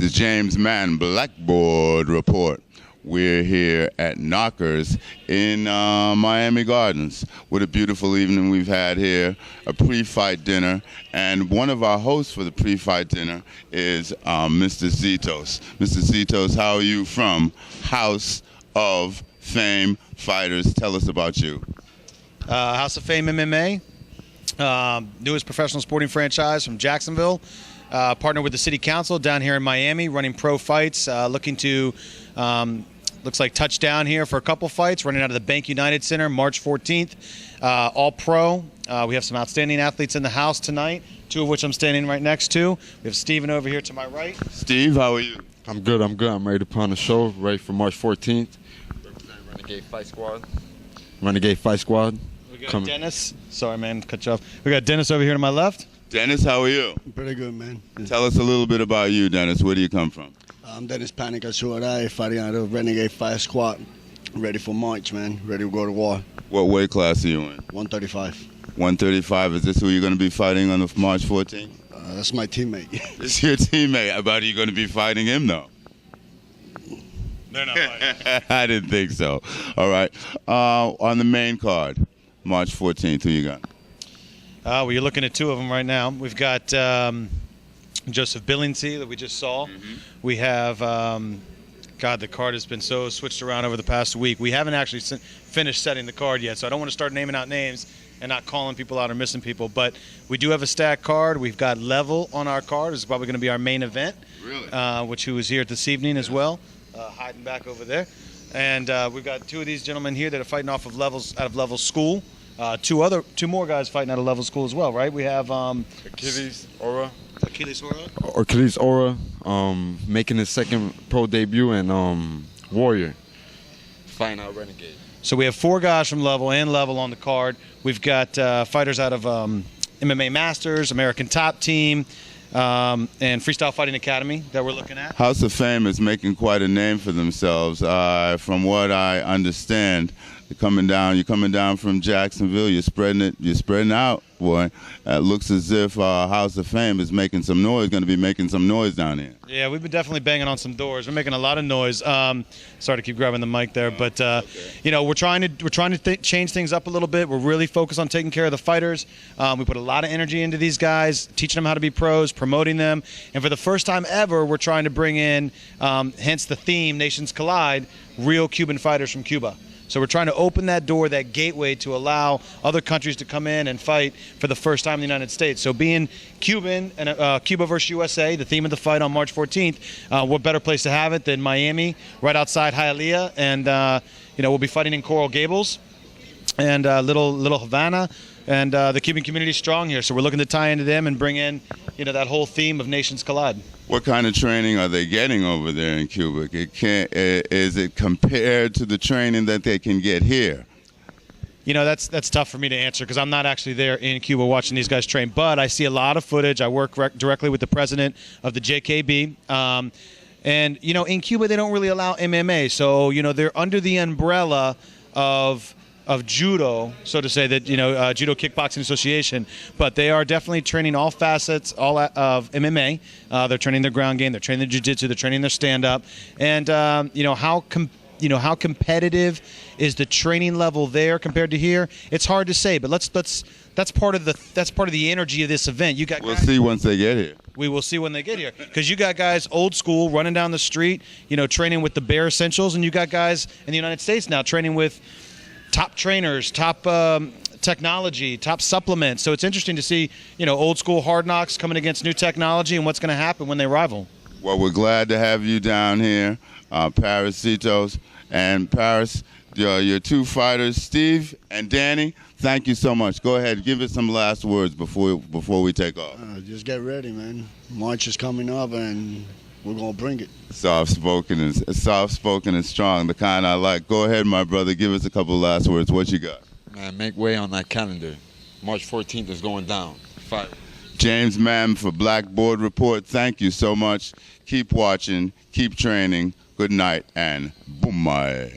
the James Mann BlackBoard Report. We're here at Knockers in Miami Gardens. What a beautiful evening we've had here, a pre-fight dinner. And one of our hosts for the pre-fight dinner is Mr. Tsitos. Mr. Tsitos, how are you from House of Fame Fighters? Tell us about you. House of Fame MMA, newest professional sporting franchise from Jacksonville. Partner with the City Council down here in Miami, running pro fights, looking to, looks like touchdown here for a couple fights, running out of the Bank United Center March 14th. All pro. We have some outstanding athletes in the house tonight, two of which I'm standing right next to. We have Steven over here to my right. Steve, how are you? I'm good. I'm ready to put on the show, ready for March 14th. Representing Renegade Fight Squad. Renegade Fight Squad. We got Dennis. Sorry, man, cut you off. We got Dennis over here to my left. Dennis, how are you? Pretty good, man. Tell us a little bit about you, Dennis. Where do you come from? I'm Dennis Panic Asuarai, fighting out of Renegade Fight Squad. Ready for March, man. Ready to go to war. What weight class are you in? 135. 135. Is this who you're going to be fighting on the March 14th? That's my teammate. It's your teammate. But are you going to be fighting him, though? They're not fighting. I didn't think so. All right. On the main card, March 14th, who you got? Well, you're looking at two of them right now. We've got Joseph Billingsley that we just saw. We have, God, the card has been so switched around over the past week. We haven't actually finished setting the card yet, so I don't want to start naming out names and not calling people out or missing people. But we do have a stacked card. We've got Level on our card. It's probably going to be our main event, Really? which he was here this evening as well, hiding back over there. And we've got two of these gentlemen here that are fighting off of Levels, out of Level School. Two more guys fighting out of Level School as well, right? We have Achilles Aura. Achilles Aura. Making his second pro debut, and Warrior fighting out Renegade. So we have four guys from Level and Level on the card. We've got fighters out of MMA Masters, American Top Team, and Freestyle Fighting Academy that we're looking at. House of Fame is making quite a name for themselves. From what I understand, you're coming down from Jacksonville. You're spreading out, boy. It looks as if House of Fame is making some noise. Going to be making some noise down here. Yeah, we've been definitely banging on some doors. We're making a lot of noise. Sorry to keep grabbing the mic there, but you know, we're trying to change things up a little bit. We're really focused on taking care of the fighters. We put a lot of energy into these guys, teaching them how to be pros, promoting them, and for the first time ever, we're trying to bring in, hence the theme, Nations Collide, real Cuban fighters from Cuba. So we're trying to open that door, that gateway, to allow other countries to come in and fight for the first time in the United States. So being Cuban and Cuba versus USA, the theme of the fight on March 14th, what better place to have it than Miami, right outside Hialeah, and you know, we'll be fighting in Coral Gables and Little Havana, and the Cuban community is strong here. So we're looking to tie into them and bring in, you know, that whole theme of Nations Collide. What kind of training are they getting over there in Cuba? Is it compared to the training that they can get here? You know, that's tough for me to answer because I'm not actually there in Cuba watching these guys train. But I see a lot of footage. I work directly with the president of the JKB. And, you know, in Cuba, they don't really allow MMA. So, you know, they're under the umbrella of judo, so to say, that, you know, Judo Kickboxing Association, but they are definitely training all facets of MMA. They're training their ground game, they're training their jiu-jitsu, they're training their stand-up, and you know, how competitive is the training level there compared to here? It's hard to say, but that's part of the energy of this event. You got We'll see once they get here. We will see when they get here, because you got guys old school running down the street, you know, training with the bare essentials, and you got guys in the United States now training with top trainers, top technology, top supplements. So it's interesting to see, you know, old school hard knocks coming against new technology and what's going to happen when they rival. Well, we're glad to have you down here, Paris Tsitos. And Paris, your two fighters, Steve and Danny, thank you so much. Go ahead, give us some last words before we take off. Just get ready, man. March is coming up, and we're going to bring it. Soft-spoken and strong, the kind I like. Go ahead, my brother. Give us a couple of last words. What you got? Man, make way on that calendar. March 14th is going down. Fight. James Mann for BlackBoard Report. Thank you so much. Keep watching. Keep training. Good night and boom-my.